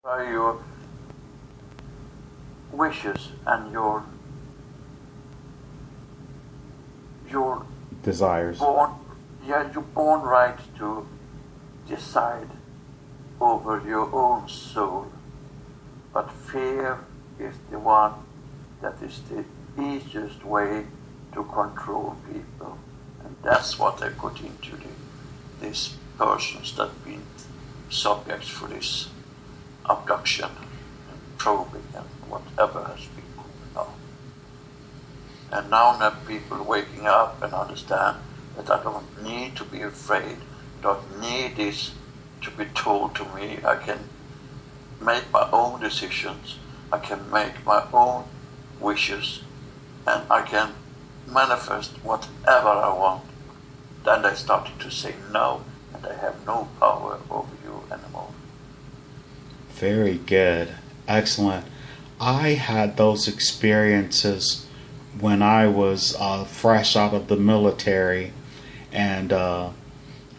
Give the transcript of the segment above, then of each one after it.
by your wishes and your desires. you're born right to decide over your own soul. But fear is the one that is the easiest way to control people. And that's what they put into these persons that have been subjects for this abduction and probing and whatever has been going on. And now that people waking up and understand that I don't need to be afraid, don't need this to be told to me. I can make my own decisions, I can make my own wishes, and I can manifest whatever I want. Then they started to say no, and they have no power over you anymore. Very good. Excellent. I had those experiences when I was fresh out of the military, and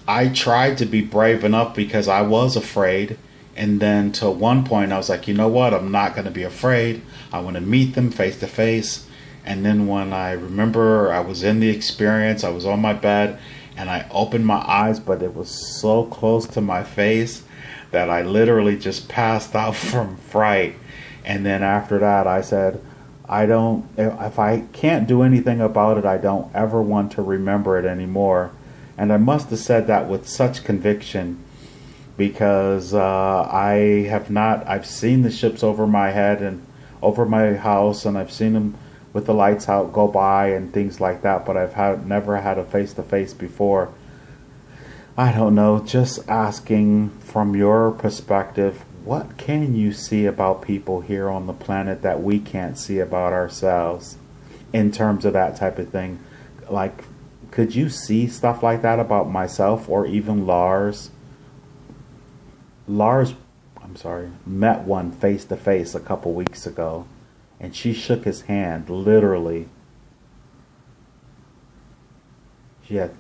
I tried to be brave enough because I was afraid. And then to one point, I was like, you know what? I'm not going to be afraid. I want to meet them face to face. And then when I remember I was in the experience, I was on my bed and I opened my eyes, but it was so close to my face that I literally just passed out from fright. And then after that, I said, if I can't do anything about it, I don't ever want to remember it anymore. And I must have said that with such conviction because I've seen the ships over my head and over my house, and I've seen them with the lights out go by and things like that, but never had a face-to-face before. I don't know, just asking from your perspective, what can you see about people here on the planet that we can't see about ourselves in terms of that type of thing? Like, could you see stuff like that about myself or even Lars? Lars, I'm sorry, met one face to face a couple weeks ago, and she shook his hand, literally. She had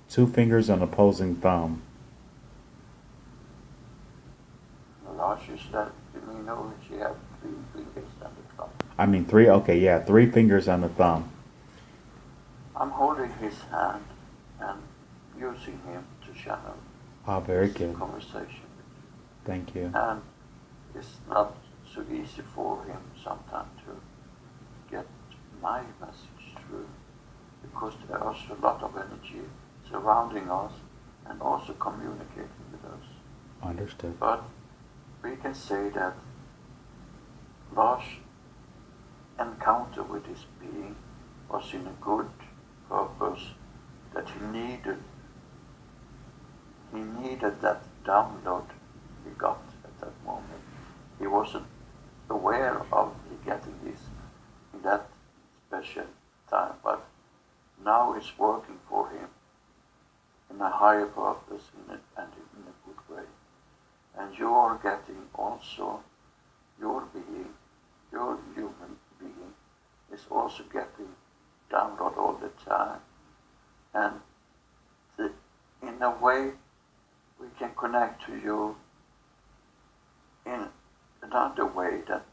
two fingers and opposing thumb. Lars, you said to me, no, she had 3 fingers and a thumb. I mean, three fingers and a thumb. I'm holding his hand and using him to channel Very this good. conversation. Thank you. And it's not so easy for him sometimes to get my message through because there is a lot of energy surrounding us and also communicating with us. Understood. But we can say that Lars' encounter with this being was in a good purpose, that he needed that download he got at that moment. He wasn't aware of getting this in that special time, but now it's working for him in a higher purpose and in a good way. And you are getting also your being, your human being is also getting download all the time. And in a way, we can connect to you in another way that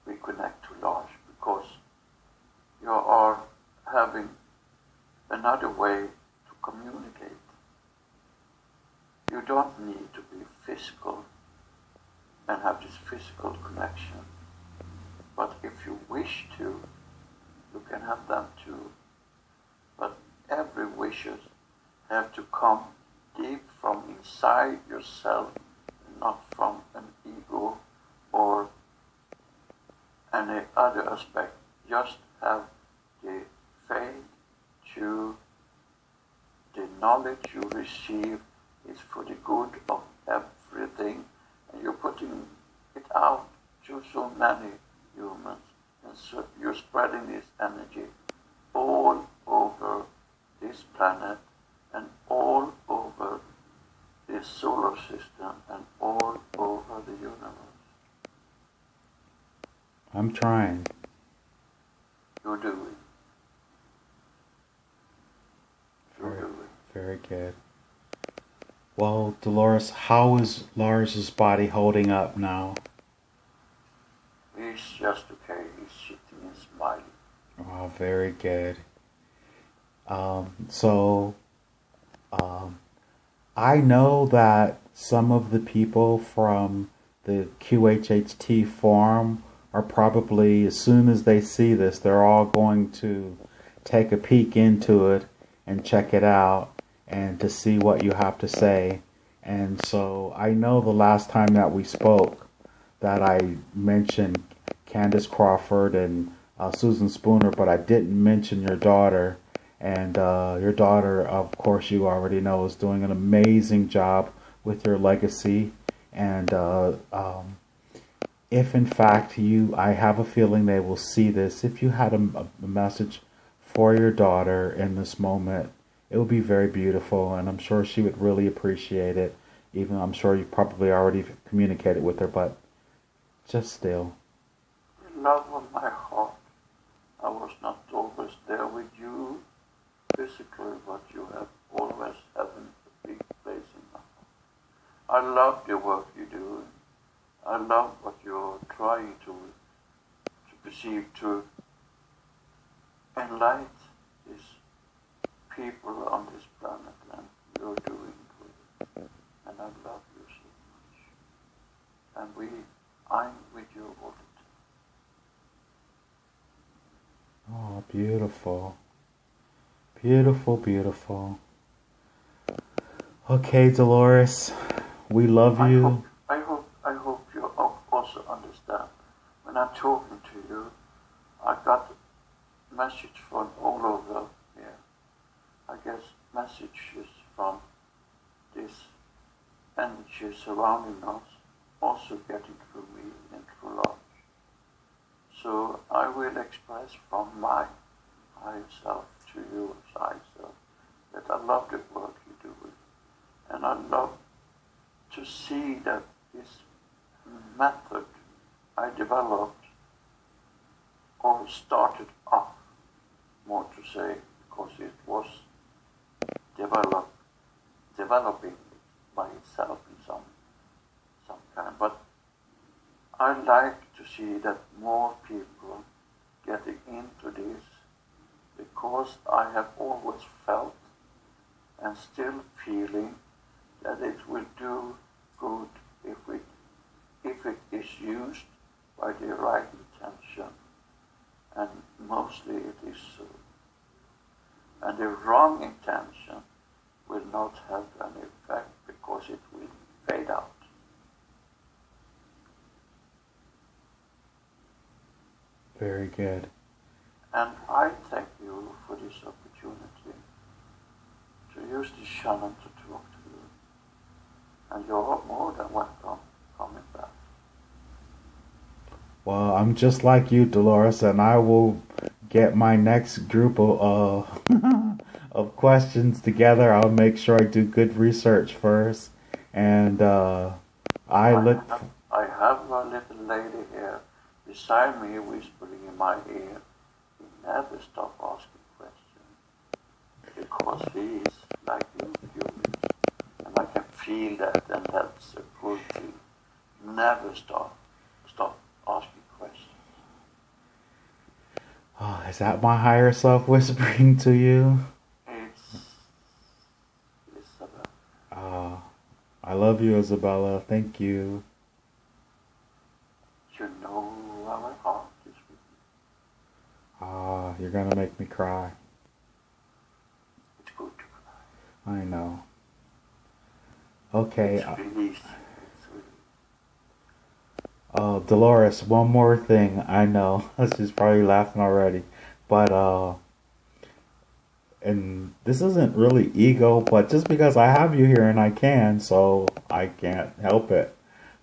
we connect to Lars, because you are having another way to communicate. You don't need to be physical and have this physical connection. But if you wish to, you can have them too. But every wishes have to come deep from inside yourself, not from an ego or any other aspect. Just have the faith to the knowledge you receive is for the good of everything, and you're putting it out to so many humans, and so you're spreading this energy all over this planet and all over this solar system and all over the universe. I'm trying. You're doing. Very good. Well, Dolores, how is Lars's body holding up now? he's just okay. He's sitting and smiling. Oh, very good. So I know that some of the people from the QHHT forum are probably, as soon as they see this, they're all going to take a peek into it and check it out and to see what you have to say. And so I know the last time that we spoke that I mentioned Candace Crawford and Susan Spooner, but I didn't mention your daughter. And your daughter, of course, you already know, is doing an amazing job with your legacy. And if in fact I have a feeling they will see this, if you had a message for your daughter in this moment, it would be very beautiful, and I'm sure she would really appreciate it. Even I'm sure you probably already communicated with her, but just still. The love of my heart, I was not always there with you physically, but you have always had a big place in my heart. I love the work you do. I love what you're trying to perceive, to enlighten these people on this planet, and you're doing good. And I love you so much. And I'm with you all the time. Oh, beautiful. Beautiful, beautiful. Okay, Dolores, we love you. I hope you also understand. When I'm talking to you, I got a message from all over here. I guess messages from this energy surrounding us also getting through me and through Lars. So I will express from my higher self to you as higher self that I love the work you do with, and I love to see that this method I developed or started up, more to say, because it was developing by itself in some kind. But I like to see that more people getting into this, because I have always felt and still feeling that it will do good if it is used by the right intention, and mostly it is so. And the wrong intention will not have any effect because it will fade out. Very good. And I thank you for this opportunity to use this channel to talk to you. And you're more than welcome coming back. Well, I'm just like you, Dolores, and I will get my next group of of questions together. I'll make sure I do good research first, and I have a little lady here beside me whispering in my ear. He never stop asking questions because he is like you, curious, and I can feel that, and that's a good thing. Never stop asking questions. Oh, is that my higher self whispering to you? It's Isabella. Oh, I love you, Isabella. Thank you. You know our heart is with you. Ah, you're gonna make me cry. It's good to cry. I know. Okay. It's release. Dolores, one more thing. I know she's probably laughing already, but and this isn't really ego, but just because I have you here and I can, so I can't help it.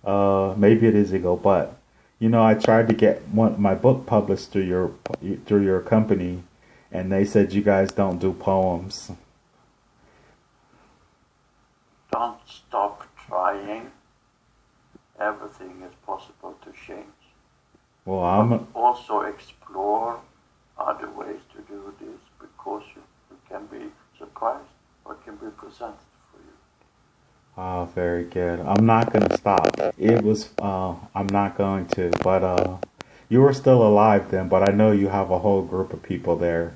Maybe it is ego, but you know, I tried to get my book published through your company, and they said you guys don't do poems. Don't stop trying. Everything is possible to change. Well, but also explore other ways to do this, because you can be surprised what can be presented for you. Oh, very good. I'm not going to stop. I'm not going to, but You were still alive then, but I know you have a whole group of people there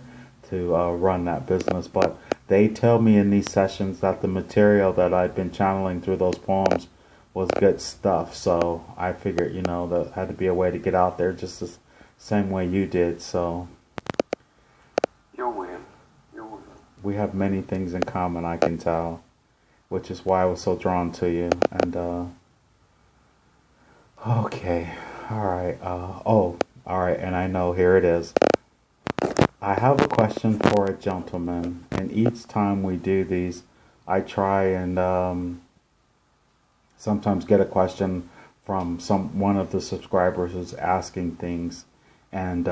to run that business. But they tell me in these sessions that the material that I've been channeling through those poems was good stuff. So I figured, there had to be a way to get out there just the same way you did. So You will. You will. we have many things in common, I can tell, which is why I was so drawn to you. And okay, all right. All right. And I know, here it is. I have a question for a gentleman, and each time we do these, I try and sometimes get a question from one of the subscribers who's asking things, and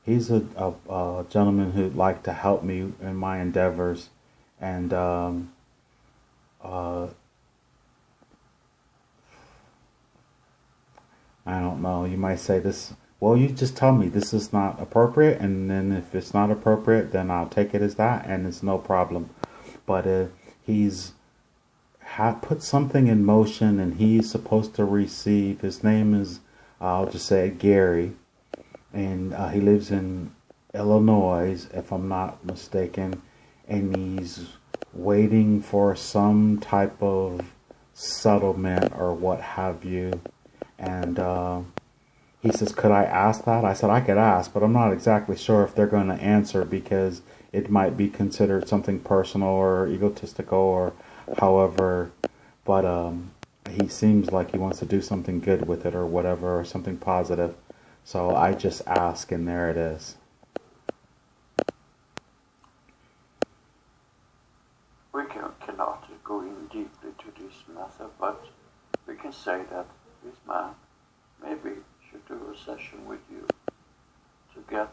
he's a gentleman who'd like to help me in my endeavors, and I don't know, you might say this, well, you just tell me this is not appropriate, and then if it's not appropriate, then I'll take it as that, and it's no problem. But he's put something in motion, and he's supposed to receive, his name is, I'll just say Gary, and he lives in Illinois, if I'm not mistaken, and he's waiting for some type of settlement or what have you. And he says, could I ask that? I said, I could ask, but I'm not exactly sure if they're going to answer, because it might be considered something personal or egotistical or however. But he seems like he wants to do something good with it or whatever, or something positive. So I just ask, and there it is. We cannot go in deeply to this matter, but we can say that this man maybe should do a session with you to get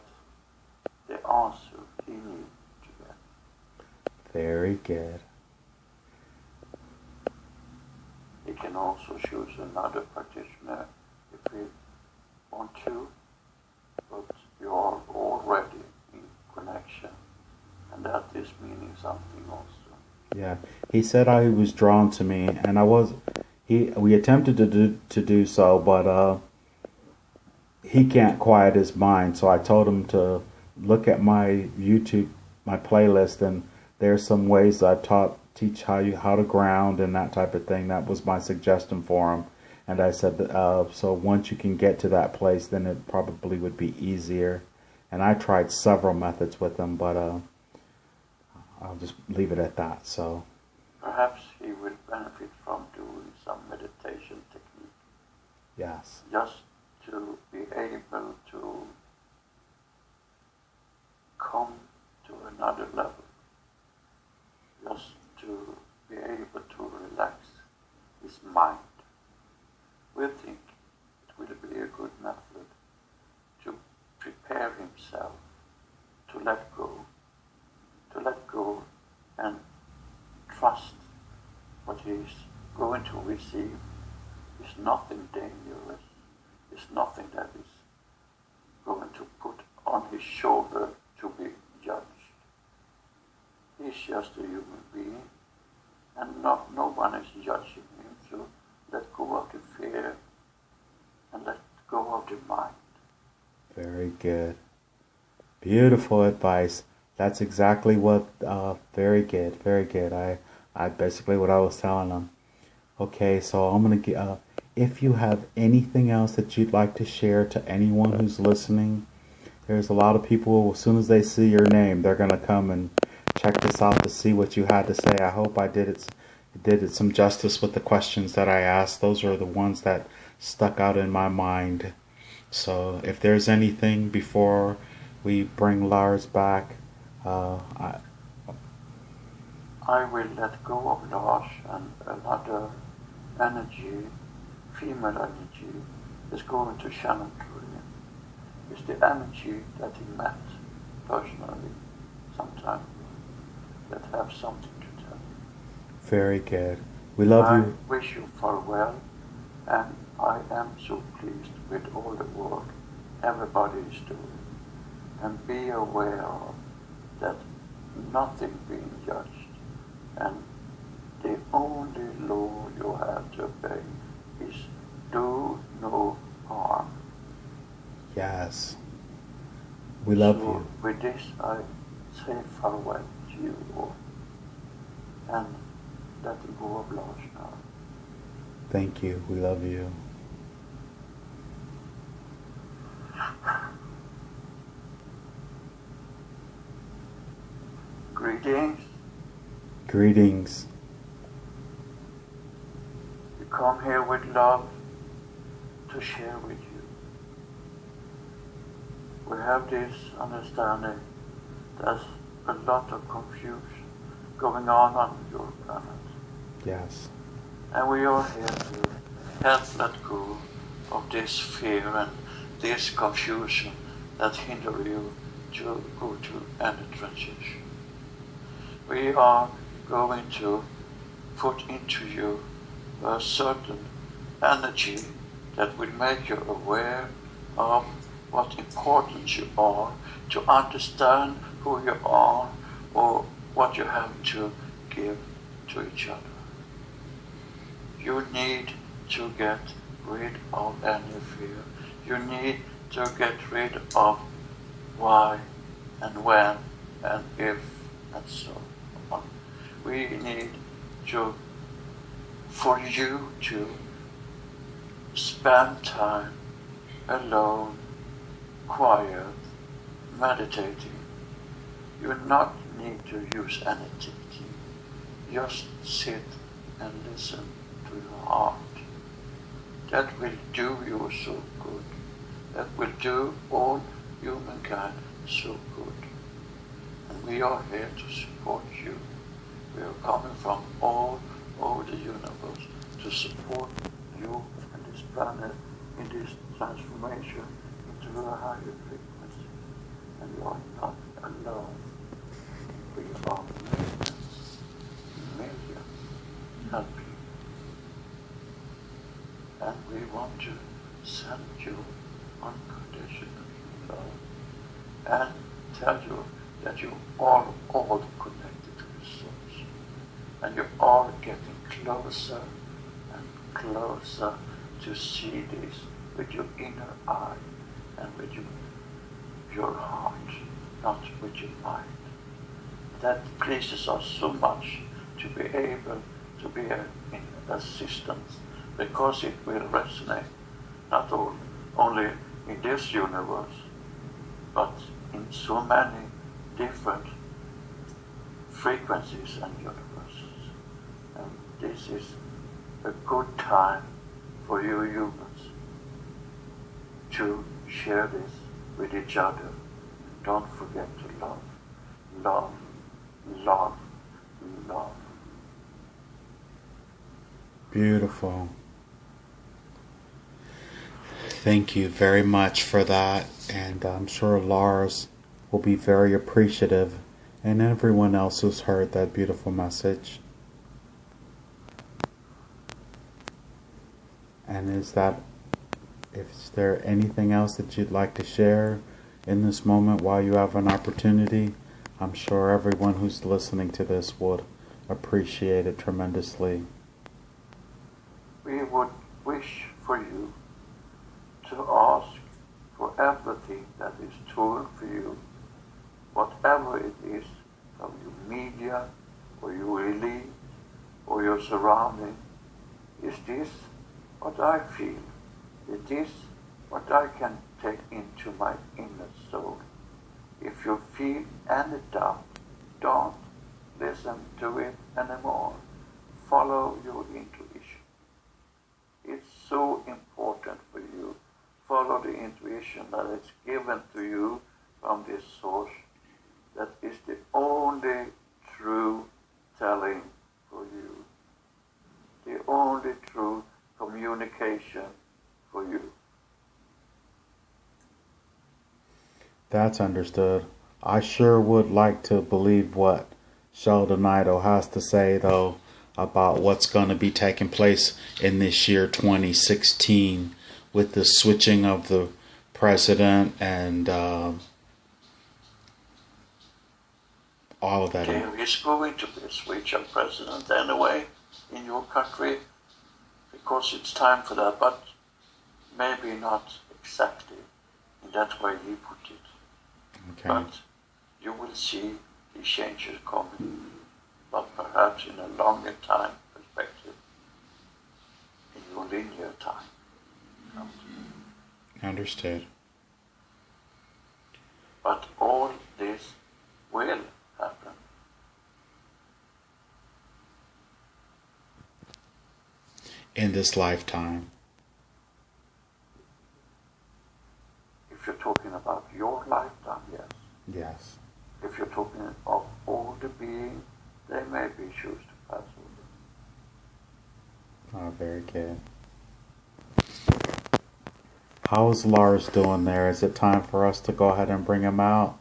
the answer he needs to get. Very good. He can also choose another practitioner if he want to, but you are already in connection, and that is meaning something also. Yeah, he said he was drawn to me, and we attempted to do so, but he can't quiet his mind. So I told him to look at my YouTube, my playlist, and there's some ways that I teach how to ground and that type of thing. That was my suggestion for him, and I said so once you can get to that place, then it probably would be easier. And I tried several methods with him, but I'll just leave it at that. So perhaps he will benefit from doing some meditation technique. Yes. Just to be able to come to another level. Just to be able to relax his mind. We think it will be a good method to prepare himself to let go and trust what he is going to receive is nothing dangerous, is nothing that is going to put on his shoulder to be judged. He's just a human being, and no one is judging him, so let go of the fear and let go of the mind. Very good. Beautiful advice. That's exactly what, very good, very good. I basically what I was telling them. Okay, so I'm going to get, if you have anything else that you'd like to share to anyone who's listening, there's a lot of people, as soon as they see your name, they're going to come and check this out to see what you had to say. I hope I did it some justice with the questions that I asked. Those are the ones that stuck out in my mind. So if there's anything before we bring Lars back, I will let go of Lars, and another energy, female energy, is going to channel through him. It's the energy that he met personally sometime that have something to tell. Very good. We love you. I wish you farewell, and I am so pleased with all the work everybody is doing. And be aware of that nothing being judged, and the only law you have to obey is do no harm. Yes. We love So you. with this, I say farewell to you all and letting go of Lars now. Thank you. We love you. Greetings. Greetings. We come here with love to share with you. We have this understanding there's a lot of confusion going on your planet. Yes. And we are here to help let go of this fear and this confusion that hinder you to go to any transition. We are going to put into you a certain energy that will make you aware of what important you are, to understand who you are or what you have to give to each other. You need to get rid of any fear. You need to get rid of why and when and if and so on. We need to, for you to spend time alone, quiet, meditating. You not need to use any thinking. Just sit and listen to your heart. That will do you so good. That will do all humankind so good. And we are here to support you. We are coming from all over the universe to support you and this planet in this transformation into a higher frequency. And you are not alone. We are millions helping. And we want to send you unconditional love and tell you that you are all connected to the source. And you are getting closer and closer to see this with your inner eye and with your heart, not with your mind. That pleases us so much to be able to be in assistance, because it will resonate not only in this universe, but in so many different frequencies and universes. And this is a good time for you humans to share this with each other. Don't forget to love, love, love, love. Beautiful. Thank you very much for that, and I'm sure Lars will be very appreciative, and everyone else who's heard that beautiful message. And is there anything else that you'd like to share in this moment while you have an opportunity? I'm sure everyone who's listening to this would appreciate it tremendously. We would wish for you to ask for everything that is true for you, whatever it is, from your media or your elite or your surrounding. Is this what I feel? Is this what I can take into my inner soul? If you feel any doubt, don't listen to it anymore. Follow your intuition. It's so important for you. Follow the intuition that is given to you from this source. That is the only true telling for you. The only true communication for you. That's understood. I sure would like to believe what Sheldon Idol has to say, though, about what's going to be taking place in this year 2016 with the switching of the president and all of that. There is going to be a switch of president anyway in your country, because it's time for that, but maybe not exactly in in that way he put it. Okay. But you will see the changes coming, but perhaps in a longer time perspective, in your linear time. Understood. But all this will happen. In this lifetime. If you're talking about your lifetime, yes. Yes. If you're talking of all the beings, they maybe choose to pass over. Oh, very good. How's Lars doing there? Is it time for us to go ahead and bring him out?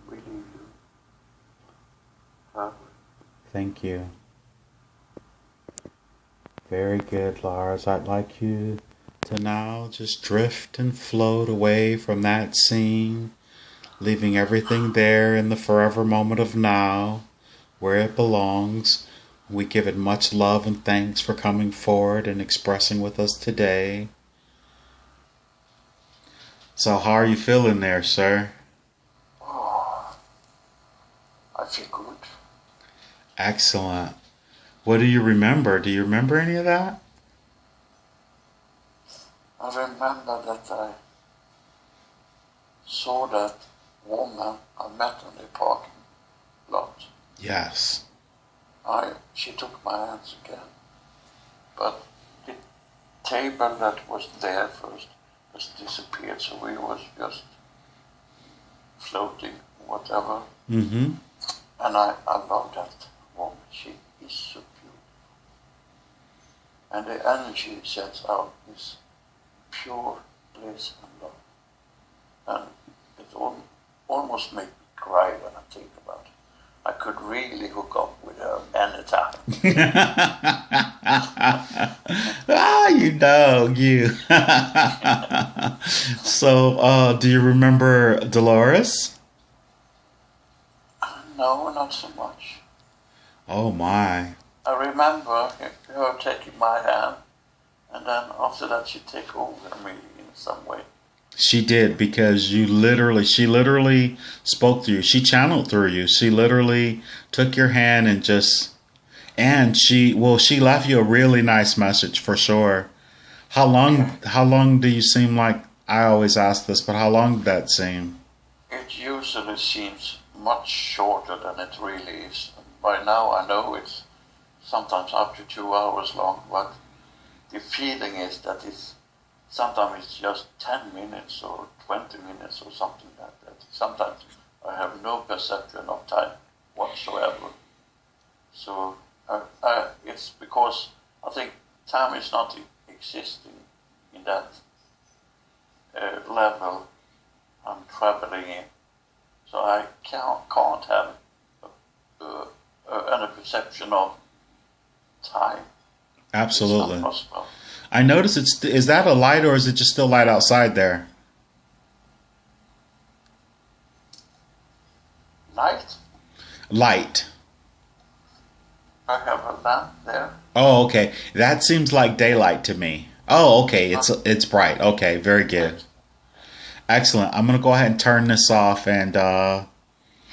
We leave you. Travel. Thank you. Very good, Lars. I'd like you to now just drift and float away from that scene, leaving everything there in the forever moment of now, where it belongs. We give it much love and thanks for coming forward and expressing with us today. So how are you feeling there, sir? Oh, I feel good. Excellent. What do you remember? Do you remember any of that? I remember that I saw that woman I met on the parking lot. Yes. She took my hands again. But the table that was there first has disappeared, so we was just floating, whatever. Mm-hmm. And I love that woman. She is so beautiful. And the energy it sends out is pure bliss and love. And it almost makes me cry when I think about it. I could really hook up with her anytime. You dog, you. So, do you remember Dolores? No, not so much. Oh, my. I remember her taking my hand, and then after that she take over me in some way. She did, because she literally spoke through you. She channeled through you. She literally took your hand and she left you a really nice message for sure. How long do you seem like, I always ask this, but how long did that seem? It usually seems much shorter than it really is. By now I know it's sometimes up to 2 hours long, but the feeling is that sometimes it's just 10 minutes or 20 minutes or something like that. Sometimes I have no perception of time whatsoever. So it's because I think time is not existing in that level I'm traveling in. So I can't have any perception of time. Absolutely. It's not possible. I notice is that a light or is it just still light outside there? Light? Light. I have a lamp there. Oh, okay. That seems like daylight to me. Oh, okay. It's bright. Okay, very good. Excellent. I'm gonna go ahead and turn this off and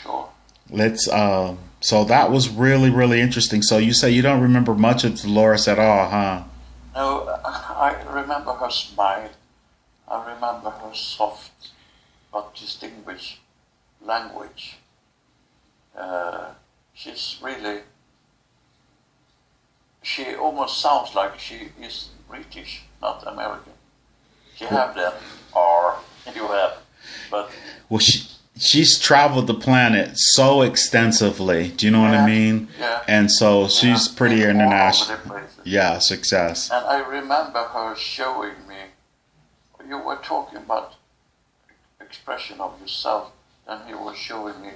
Sure. let's so that was really, really interesting. So you say you don't remember much of Dolores at all, huh? No, I remember her smile. I remember her soft but distinguished language. She almost sounds like she is British, not American. She have that R, and you have, but... Well, she's traveled the planet so extensively. Do you know what I mean? Yeah. And so she's pretty international. All over the places. Yeah, success. And I remember her showing me, you were talking about expression of yourself, and he was showing me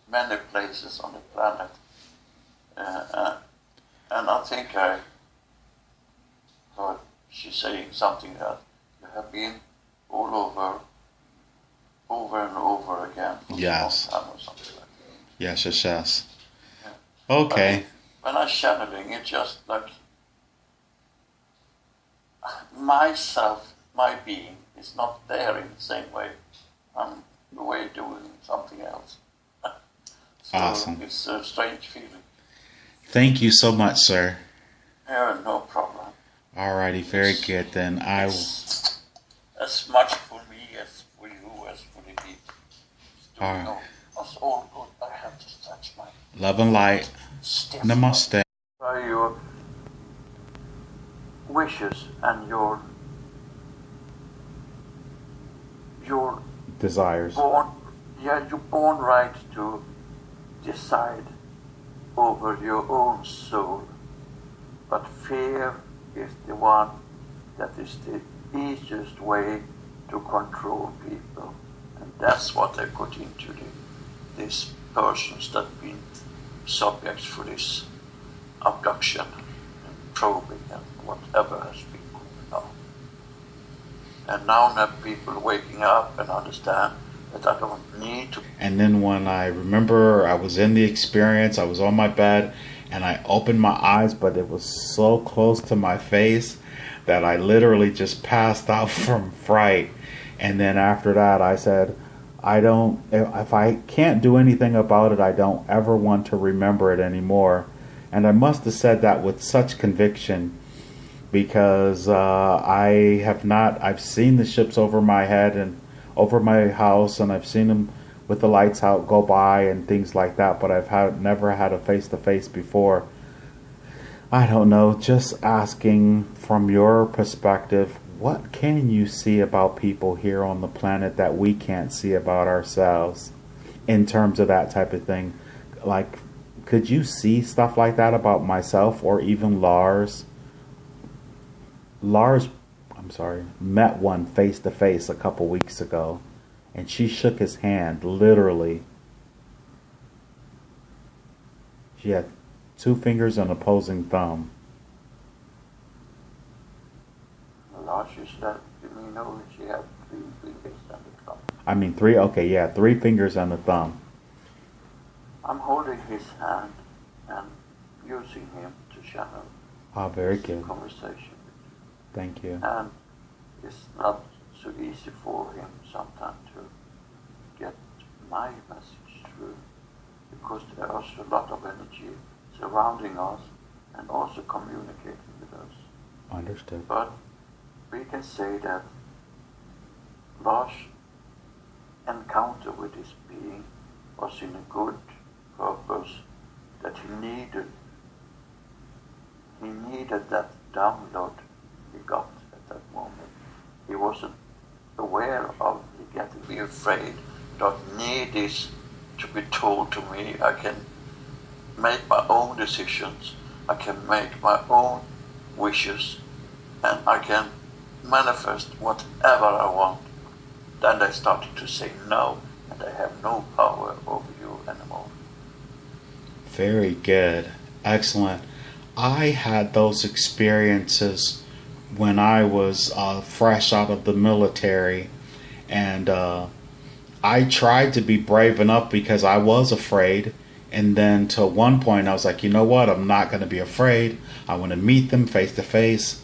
many places on the planet. And I think I heard she saying something that you have been all over and over again for Yes. a long time or something like that. Yes. Yeah. Okay. When I'm channeling, it's just like myself my being is not there in the same way. I'm away doing something else. So awesome. It's a strange feeling. Thank you so much, sir. Yeah, no problem. Alrighty, very good then. It's as much for me as for you as for the heat. Alright. It's all good. I have to touch my Love and light. stiff. Namaste. By your wishes and your desires. you're born right to decide over your own soul. But fear is the one that is the easiest way to control people. And that's what they put into these persons that have been subjects for this abduction and probing and whatever has been going on. And now that people waking up and understand that I don't need to. And then when I remember I was in the experience, I was on my bed and I opened my eyes, but it was so close to my face that I literally just passed out from fright. And then after that I said, if I can't do anything about it, I don't ever want to remember it anymore. And I must have said that with such conviction, because I've seen the ships over my head and over my house, and I've seen them with the lights out go by and things like that, but I've never had a face-to-face before. I don't know, just asking from your perspective, what can you see about people here on the planet that we can't see about ourselves in terms of that type of thing? Like, could you see stuff like that about myself or even Lars? Lars, met one face to face a couple weeks ago, and she shook his hand, literally. She had 2 fingers and opposing thumb. Lars, you said, you know, she had 3 fingers and a thumb. I mean 3, okay, yeah, 3 fingers and a thumb. I'm holding his hand and using him to channel very good. Conversation. Thank you. And it's not so easy for him sometimes to get my message through, because there's a lot of energy surrounding us and also communicating with us. Understood. But we can say that Lars' encounter with this being was in a good purpose, that he needed that download he got at that moment. He wasn't aware of it getting me afraid. Don't need this to be told to me. I can make my own decisions. I can make my own wishes, and I can manifest whatever I want. Then they started to say no, and I have no power over you anymore. Very good. Excellent. I had those experiences when I was fresh out of the military, and I tried to be brave enough because I was afraid, and then to one point I was like, you know what, I'm not going to be afraid. I want to meet them face to face.